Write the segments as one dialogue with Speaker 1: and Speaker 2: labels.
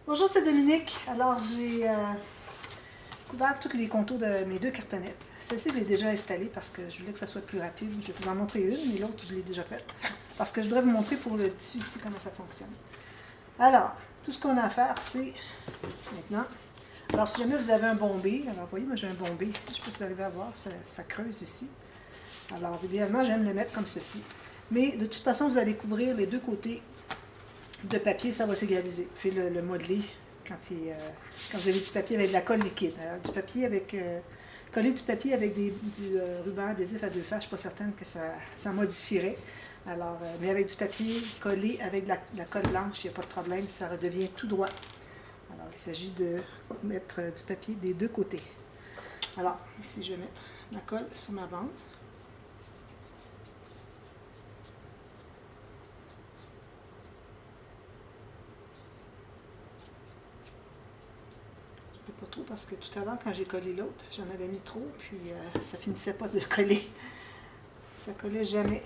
Speaker 1: Bonjour, c'est Dominique. Alors, j'ai couvert tous les contours de mes deux cartonnettes. Celle-ci, je l'ai déjà installée parce que je voulais que ça soit plus rapide. Je vais vous en montrer une, mais l'autre, je l'ai déjà faite. Parce que je voudrais vous montrer pour le tissu ici comment ça fonctionne. Alors, tout ce qu'on a à faire, c'est maintenant. Alors, si jamais vous avez un bombé, alors vous voyez, moi j'ai un bombé ici, je ne sais pas si vous arrivez à voir, ça creuse ici. Alors, idéalement, j'aime le mettre comme ceci. Mais de toute façon, vous allez couvrir les deux côtés de papier, ça va s'égaliser. Puis le modeler quand vous avez du papier avec de la colle liquide. Alors, du papier avec coller du papier avec du ruban adhésif à deux faces, je ne suis pas certaine que ça modifierait. Alors, mais avec du papier collé avec la colle blanche, il n'y a pas de problème, ça redevient tout droit. Alors, il s'agit de mettre du papier des deux côtés. Alors, ici, je vais mettre la colle sur ma bande. Pas trop parce que tout à l'heure, quand j'ai collé l'autre, j'en avais mis trop, puis ça finissait pas de coller. Ça collait jamais.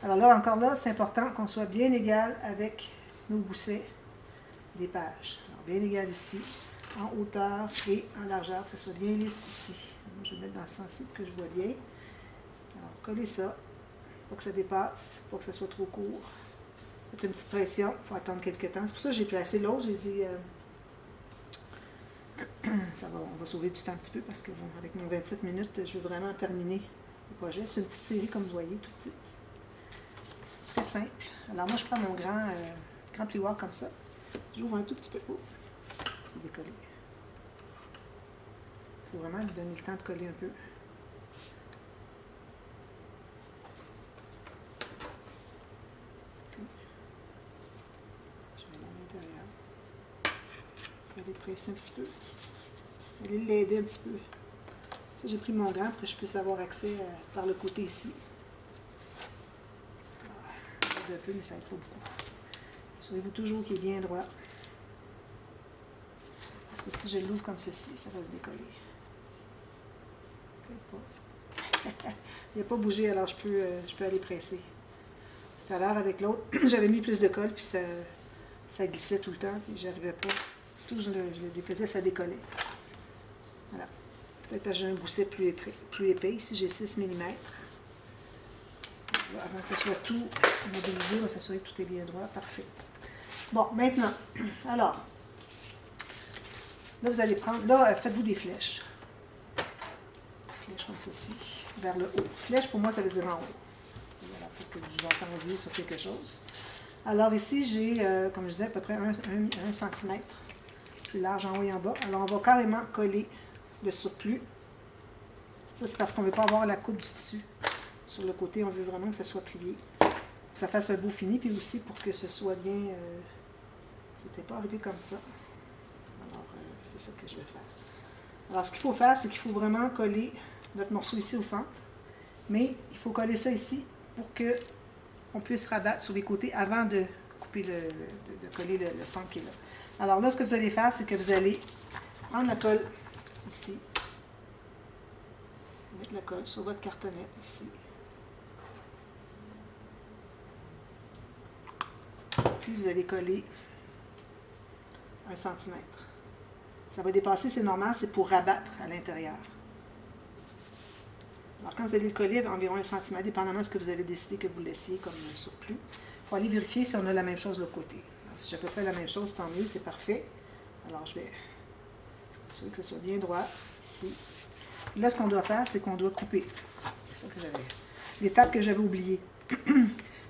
Speaker 1: Alors là, encore là, c'est important qu'on soit bien égal avec nos goussets des pages. Alors, bien égal ici, en hauteur et en largeur, que ce soit bien lisse ici. Moi, je vais mettre dans ce sens-ci pour que je vois bien. Alors, coller ça, pas que ça dépasse, pas que ça soit trop court. Faites une petite pression, il faut attendre quelques temps. C'est pour ça que j'ai placé l'autre, j'ai dit... on va sauver du temps un petit peu parce que bon, avec mon 27 minutes, je veux vraiment terminer le projet. C'est une petite série, comme vous voyez, toute petite. Très simple. Alors moi, je prends mon grand plioir comme ça. J'ouvre un tout petit peu. Oh, c'est décollé. Il faut vraiment lui donner le temps de coller un peu. Je vais aller à l'intérieur. Je vais aller presser un petit peu. Aller l'aider un petit peu. Ça, j'ai pris mon gant pour que je puisse avoir accès par le côté ici. Un peu, mais ça aide pas beaucoup. Assurez-vous toujours qu'il est bien droit. Parce que si je l'ouvre comme ceci, ça va se décoller. Peut-être pas. Il n'a pas bougé, alors je peux aller presser. Tout à l'heure, avec l'autre, j'avais mis plus de colle, puis ça glissait tout le temps, puis j'arrivais pas. Surtout que je le défaisais, ça décollait. Voilà. Peut-être que j'ai un gousset plus épais. Ici, j'ai 6 mm. Là, avant que ça soit tout modélisé, on va s'assurer que tout est bien droit. Parfait. Bon, maintenant, alors, là, vous allez prendre, là, faites-vous des flèches. Flèches comme ceci, vers le haut. Flèche, pour moi, ça veut dire en haut. Voilà, il faut que vous entendiez sur quelque chose. Alors ici, j'ai, comme je disais, à peu près 1 cm, plus large en haut et en bas. Alors, on va carrément coller le surplus. Ça, c'est parce qu'on ne veut pas avoir la coupe du tissu sur le côté. On veut vraiment que ça soit plié. Que ça fasse un beau fini, puis aussi pour que ce soit bien... c'était pas arrivé comme ça. Alors, c'est ça que je vais faire. Alors, ce qu'il faut faire, c'est qu'il faut vraiment coller notre morceau ici au centre. Mais il faut coller ça ici pour qu'on puisse rabattre sur les côtés avant de couper de coller le centre qui est là. Alors là, ce que vous allez faire, c'est que vous allez prendre la colle ici. Mettre la colle sur votre cartonnette ici. Puis vous allez coller 1 cm. Ça va dépasser, c'est normal, c'est pour rabattre à l'intérieur. Alors quand vous allez le coller environ 1 cm, dépendamment de ce que vous avez décidé que vous laissiez comme surplus, il faut aller vérifier si on a la même chose de l'autre côté. Alors, si j'ai à peu près la même chose, tant mieux, c'est parfait. Alors je vais assurer que ce soit bien droit ici. Et là, ce qu'on doit faire, c'est qu'on doit couper. C'est ça que j'avais. L'étape que j'avais oubliée.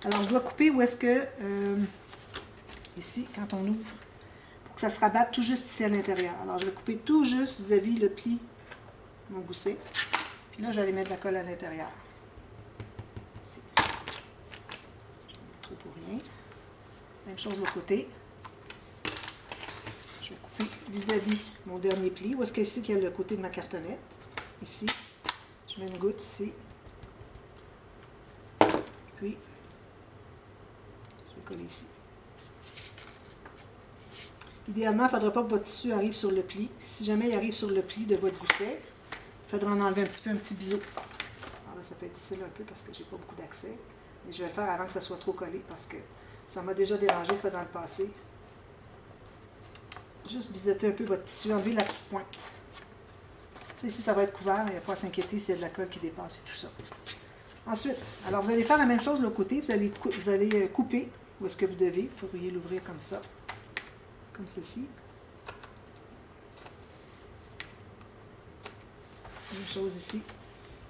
Speaker 1: Alors, je dois couper où est-ce que, ici, quand on ouvre, pour que ça se rabatte tout juste ici à l'intérieur. Alors, je vais couper tout juste vis-à-vis le pli de mon gousset. Puis là, j'allais mettre la colle à l'intérieur. Ici. Je vais mettre trop pour rien. Même chose de l'autre côté. Je vais couper vis-à-vis mon dernier pli. Où est-ce que ici, qu'il y a le côté de ma cartonnette? Ici. Je mets une goutte ici. Puis, je vais coller ici. Idéalement, il ne faudra pas que votre tissu arrive sur le pli. Si jamais il arrive sur le pli de votre gousset, il faudra en enlever un petit biseau. Alors là, ça peut être difficile un peu parce que j'ai pas beaucoup d'accès. Mais je vais le faire avant que ça soit trop collé parce que ça m'a déjà dérangé ça dans le passé. Juste biseauter un peu votre tissu, enlever la petite pointe. Ça, ici, ça va être couvert, il n'y a pas à s'inquiéter s'il y a de la colle qui dépasse et tout ça. Ensuite, alors vous allez faire la même chose de l'autre côté, vous allez couper où est-ce que vous devez. Vous pourriez l'ouvrir comme ça, comme ceci. Même chose ici,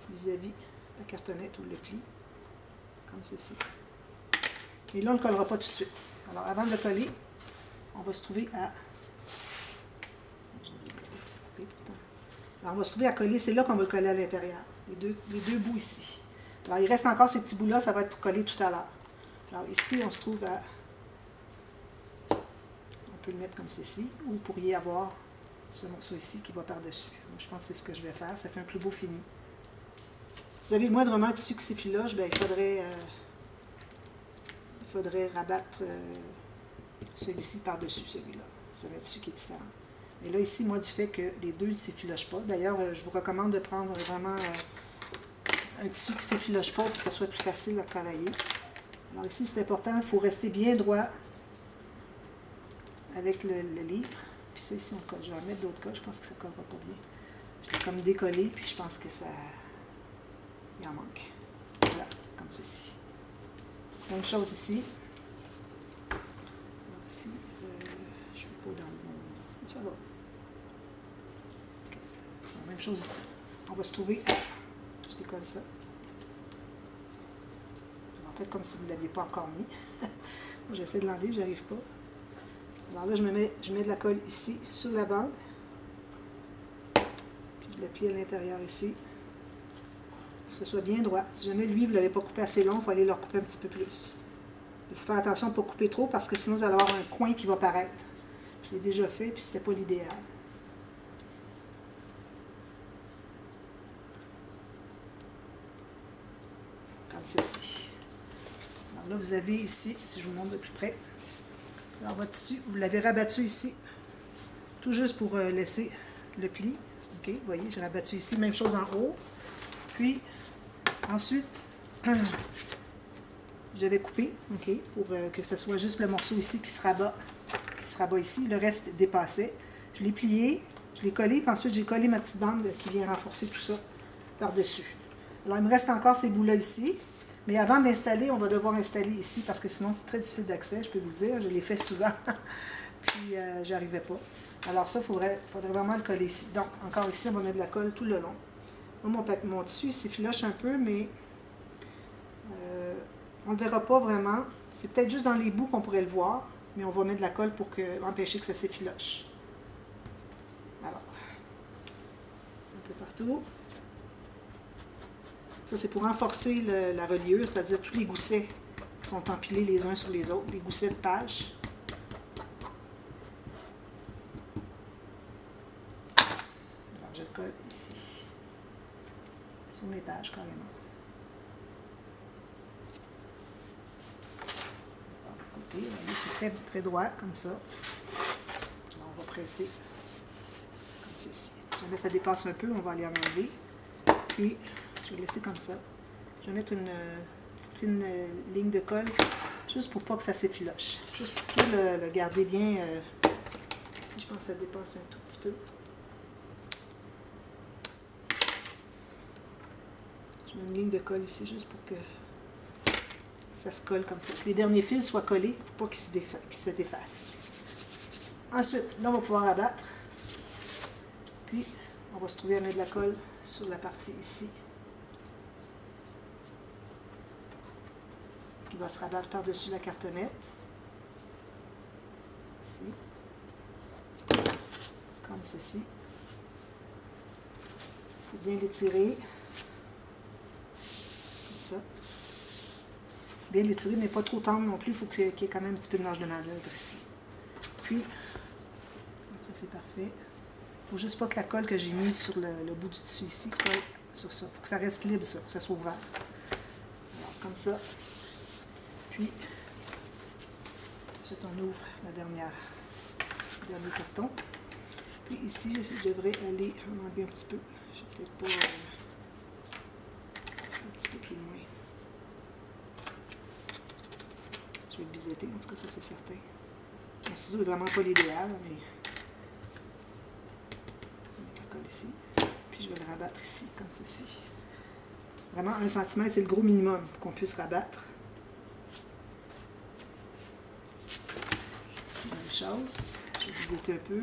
Speaker 1: vis-à-vis la cartonnette ou le pli, comme ceci. Et là, on ne le collera pas tout de suite. Alors, avant de le coller, on va se trouver à... Alors, on va se trouver à coller, c'est là qu'on va le coller à l'intérieur, les deux bouts ici. Alors, il reste encore ces petits bouts-là, ça va être pour coller tout à l'heure. Alors, ici, on se trouve à... On peut le mettre comme ceci, ou vous pourriez avoir ce morceau ici qui va par-dessus. Je pense que c'est ce que je vais faire, ça fait un plus beau fini. Si vous avez le moindrement tissu qui s'effiloche, ben, il faudrait rabattre celui-ci par-dessus celui-là. C'est un tissu qui est différent. Mais là, ici, moi, du fait que les deux ne s'effilochent pas, d'ailleurs, je vous recommande de prendre vraiment un tissu qui ne s'effiloche pas pour que ce soit plus facile à travailler. Alors ici, c'est important, il faut rester bien droit avec le livre. Puis ça, ici, on colle. Je vais en mettre d'autres colles, je pense que ça ne collera pas bien. Je l'ai comme décollé, puis je pense que ça... Il en manque. Voilà, comme ceci. Même chose ici. Alors ici, je ne vais pas dans mon... Ça va. Okay. Alors, même chose ici. On va se trouver à... Je décolle ça. En fait, comme si vous ne l'aviez pas encore mis. Moi, j'essaie de l'enlever, je n'arrive pas. Alors là, je mets de la colle ici, sur la bande. Puis je l'appuie à l'intérieur ici. Pour que ce soit bien droit. Si jamais lui, vous ne l'avez pas coupé assez long, il faut aller le recouper un petit peu plus. Il faut faire attention à ne pas couper trop parce que sinon, vous allez avoir un coin qui va paraître. Je l'ai déjà fait, puis c'était pas l'idéal. Comme ceci. Alors là, vous avez ici, si je vous montre de plus près, alors votre tissu, vous l'avez rabattu ici, tout juste pour laisser le pli. OK, vous voyez, j'ai rabattu ici, même chose en haut. Puis, ensuite, j'avais coupé, OK, pour que ce soit juste le morceau ici qui se rabat ici. Le reste dépassait. Je l'ai plié, je l'ai collé, puis ensuite j'ai collé ma petite bande qui vient renforcer tout ça par-dessus. Alors, il me reste encore ces bouts-là ici. Mais avant d'installer, on va devoir installer ici parce que sinon c'est très difficile d'accès, je peux vous dire. Je l'ai fait souvent, puis j'y arrivais pas. Alors ça, il faudrait vraiment le coller ici. Donc, encore ici, on va mettre de la colle tout le long. Moi, mon tissu, il s'effiloche un peu, mais on ne le verra pas vraiment. C'est peut-être juste dans les bouts qu'on pourrait le voir, mais on va mettre de la colle pour empêcher que ça s'effiloche. Alors, un peu partout. Ça, c'est pour renforcer la reliure, c'est-à-dire tous les goussets qui sont empilés les uns sur les autres, les goussets de page. Alors, je le colle ici, sur mes pages carrément. Côté, c'est très, très droit, comme ça. Alors, on va presser comme ceci. Si jamais ça dépasse un peu, on va aller en enlever. Puis, je vais laisser comme ça. Je vais mettre une petite fine ligne de colle, juste pour pas que ça s'effiloche. Juste pour tout le garder bien. Ici, je pense que ça dépasse un tout petit peu. Je mets une ligne de colle ici, juste pour que ça se colle comme ça. Que les derniers fils soient collés pour pas qu'ils se défassent. Ensuite, là, on va pouvoir abattre. Puis, on va se trouver à mettre de la colle sur la partie ici, qui va se rabattre par-dessus la cartonnette. Ici. Comme ceci. Il faut bien l'étirer. Comme ça. Bien l'étirer, mais pas trop tendre non plus. Il faut qu'il y ait quand même un petit peu de marge de manœuvre ici. Puis, ça c'est parfait. Il ne faut juste pas que la colle que j'ai mise sur le bout du tissu ici colle sur ça. Il faut que ça reste libre, ça, pour que ça soit ouvert. Alors, comme ça. Puis, ensuite, on ouvre le dernier carton. Puis ici, je devrais aller enlever un petit peu. Je vais peut-être pas un petit peu plus loin. Je vais le biseauter, en tout cas, ça c'est certain. Mon ciseau n'est vraiment pas l'idéal, mais colle ici. Puis je vais le rabattre ici, comme ceci. Vraiment, 1 cm, c'est le gros minimum qu'on puisse rabattre. Ici, même chose. Je vais visiter un peu.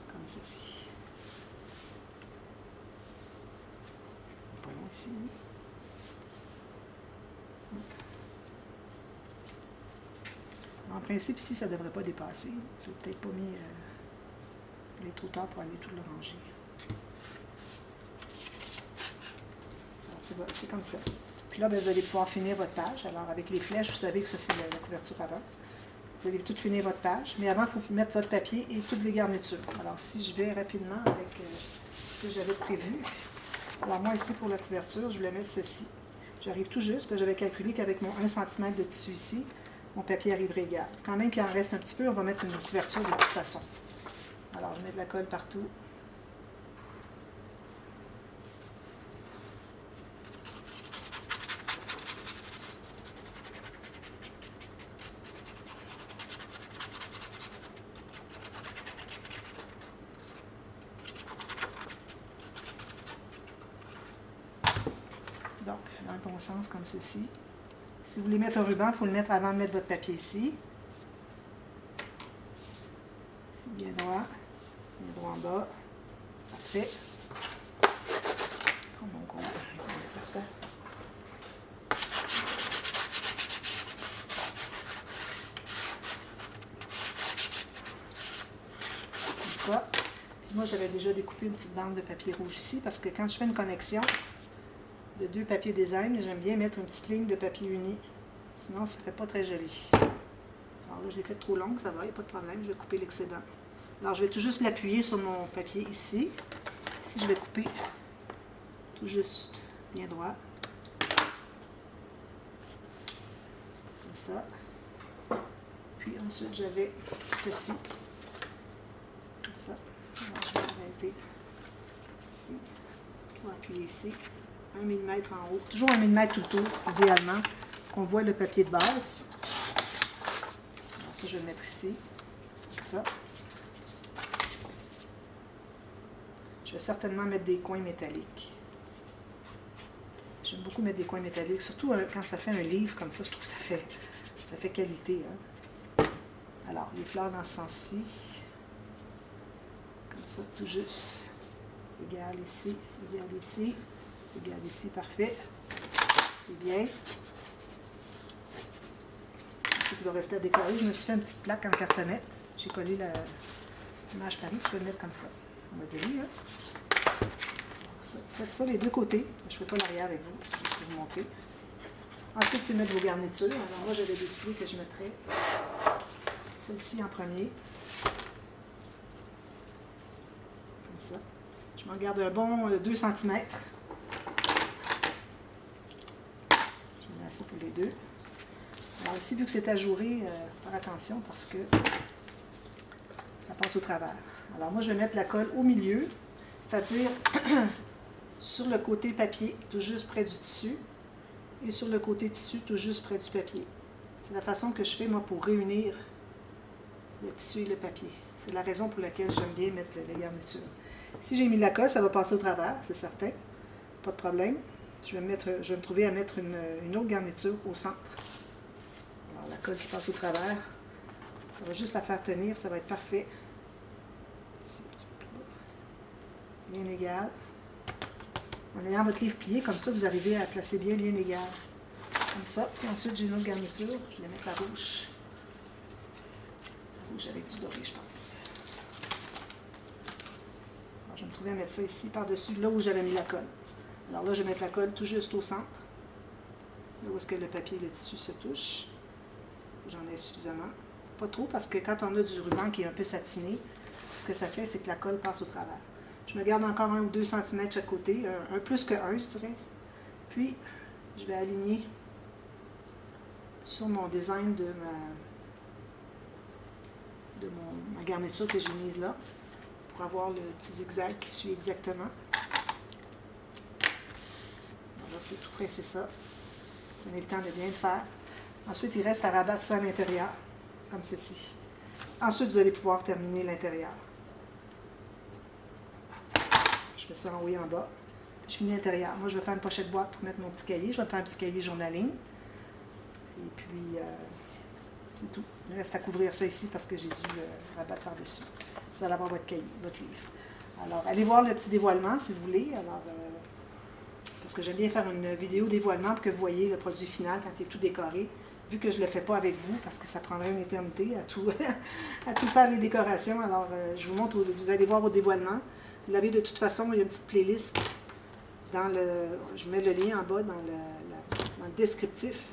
Speaker 1: Comme ceci. Pas long ici. En principe, ici, ça ne devrait pas dépasser. Je n'ai peut-être pas mis les trop tard pour aller tout le ranger. C'est comme ça. Puis là, bien, vous allez pouvoir finir votre page. Alors, avec les flèches, vous savez que ça, c'est la couverture avant. Vous allez tout finir votre page. Mais avant, il faut mettre votre papier et toutes les garnitures. Alors, si je vais rapidement avec ce que j'avais prévu. Alors, moi, ici, pour la couverture, je voulais mettre ceci. J'arrive tout juste, parce que j'avais calculé qu'avec mon 1 cm de tissu ici, mon papier arriverait égal. Quand même qu'il en reste un petit peu, on va mettre une couverture de toute façon. Alors, je mets de la colle partout. Donc, dans le bon sens, comme ceci. Si vous voulez mettre un ruban, il faut le mettre avant de mettre votre papier ici. C'est bien droit en bas. Parfait. Prends mon compte. Comme ça. Moi, j'avais déjà découpé une petite bande de papier rouge ici parce que quand je fais une connexion de 2 papiers design, j'aime bien mettre une petite ligne de papier uni. Sinon, ça ne fait pas très joli. Alors là, je l'ai fait trop longue, ça va, il n'y a pas de problème. Je vais couper l'excédent. Alors, je vais tout juste l'appuyer sur mon papier ici. Ici, je vais couper tout juste bien droit. Comme ça. Puis ensuite, j'avais ceci. Comme ça. Alors, je vais arrêter ici. On va appuyer ici. 1 mm en haut. Toujours 1 mm tout le tour, idéalement, qu'on voit le papier de base. Alors, ça, je vais le mettre ici. Comme ça. Je vais certainement mettre des coins métalliques. J'aime beaucoup mettre des coins métalliques, surtout quand ça fait un livre comme ça, je trouve que ça fait qualité. Hein. Alors, les fleurs dans ce sens-ci. Comme ça, tout juste. Égal ici, égal ici, parfait. C'est bien. Ensuite, il va rester à décorer. Je me suis fait une petite plaque en cartonnette. J'ai collé l'image Paris, je vais le mettre comme ça. On va donner, hein. Faites ça les deux côtés. Je ne fais pas l'arrière avec vous, juste pour vous montrer. Ensuite, vous mettez vos garnitures. Alors moi, j'avais décidé que je mettrais celle-ci en premier. Comme ça. Je m'en garde un bon 2 cm. Je mets assez pour les deux. Alors ici, vu que c'est ajouré, faire attention parce que ça passe au travers. Alors moi, je vais mettre la colle au milieu, c'est-à-dire sur le côté papier, tout juste près du tissu, et sur le côté tissu, tout juste près du papier. C'est la façon que je fais, moi, pour réunir le tissu et le papier. C'est la raison pour laquelle j'aime bien mettre les garnitures. Si j'ai mis la colle, ça va passer au travers, c'est certain. Pas de problème. Je vais me trouver à mettre une autre garniture au centre. Alors, la colle qui passe au travers, ça va juste la faire tenir, ça va être parfait. Ici, un petit peu plus bas. Bien égal. En ayant votre livre plié, comme ça, vous arrivez à placer bien égal. Comme ça. Puis ensuite, j'ai une autre garniture. Je vais mettre la rouge. La rouge avec du doré, je pense. Alors, je vais me trouver à mettre ça ici, par-dessus, là où j'avais mis la colle. Alors là, je vais mettre la colle tout juste au centre. Là où est-ce que le papier et le tissu se touchent. J'en ai suffisamment. Pas trop, parce que quand on a du ruban qui est un peu satiné, ce que ça fait, c'est que la colle passe au travers. Je me garde encore 1 ou 2 cm chaque côté, un plus que 1, je dirais. Puis, je vais aligner sur mon design de ma garniture que j'ai mise là, pour avoir le petit zigzag qui suit exactement. je vais tout presser ça. Prenez le temps de bien le faire. Ensuite, il reste à rabattre ça à l'intérieur, comme ceci. Ensuite, vous allez pouvoir terminer l'intérieur. Je fais ça en haut et en bas. Je finis l'intérieur. Moi, je vais faire une pochette boîte pour mettre mon petit cahier. Je vais faire un petit cahier journaling. Et puis, c'est tout. Il reste à couvrir ça ici parce que j'ai dû rabattre par-dessus. Vous allez avoir votre cahier, votre livre. Alors, allez voir le petit dévoilement si vous voulez. Alors, parce que j'aime bien faire une vidéo dévoilement pour que vous voyez le produit final quand il est tout décoré. Vu que je ne le fais pas avec vous, parce que ça prendrait une éternité à tout, à tout faire les décorations. Alors, je vous montre, vous allez voir au dévoilement. Vous l'avez de toute façon, il y a une petite playlist dans le... Je mets le lien en bas dans le descriptif.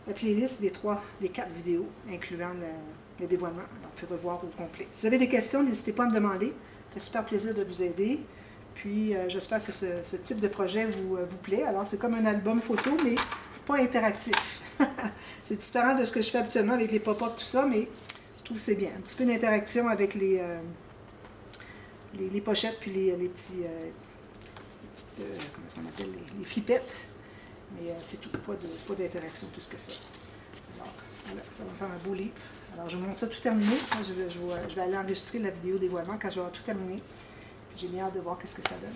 Speaker 1: La playlist des 4 vidéos, incluant le dévoilement. Alors, vous pouvez revoir au complet. Si vous avez des questions, n'hésitez pas à me demander. Ça fait super plaisir de vous aider. Puis, j'espère que ce type de projet vous plaît. Alors, c'est comme un album photo, mais pas interactif. C'est différent de ce que je fais habituellement avec les pop-up, tout ça, mais je trouve que c'est bien. Un petit peu d'interaction avec les pochettes, puis les petits... comment on appelle, les flippettes. Mais c'est tout, pas d'interaction plus que ça. Alors, voilà, ça va me faire un beau livre. Alors, je vous montre ça tout terminé. Moi, je vais aller enregistrer la vidéo dévoilement quand je vais avoir tout terminé. J'ai bien hâte de voir ce que ça donne.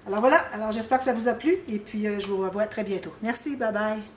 Speaker 1: Alors voilà, alors j'espère que ça vous a plu et puis je vous revois très bientôt. Merci, bye bye!